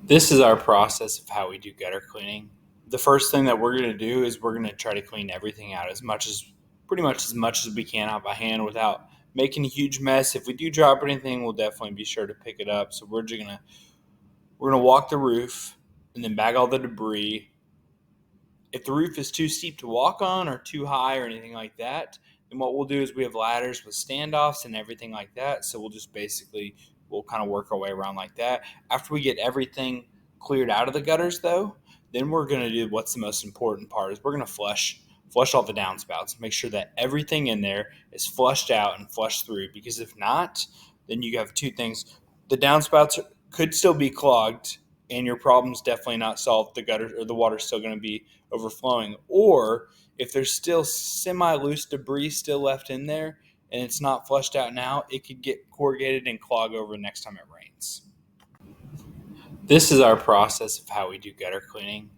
This is our process of how we do gutter cleaning. The first thing that we're going to do is we're going to try to clean everything out pretty much as much as we can out by hand without making a huge mess. If we do drop anything, we'll definitely be sure to pick it up. So we're gonna walk the roof and then bag all the debris. If the roof is too steep to walk on or too high or anything like that, then what we'll do is we have ladders with standoffs and everything like that. So we'll kind of work our way around like that. After we get everything cleared out of the gutters though, then we're going to do what's the most important part is we're going to flush all the downspouts. Make sure that everything in there is flushed out and flushed through, because if not, then you have two things. The downspouts could still be clogged and your problem's definitely not solved. The gutter or the water's still going to be overflowing. Or if there's still semi-loose debris still left in there and it's not flushed out now, it could get corrugated and clog over next time it rains. This is our process of how we do gutter cleaning.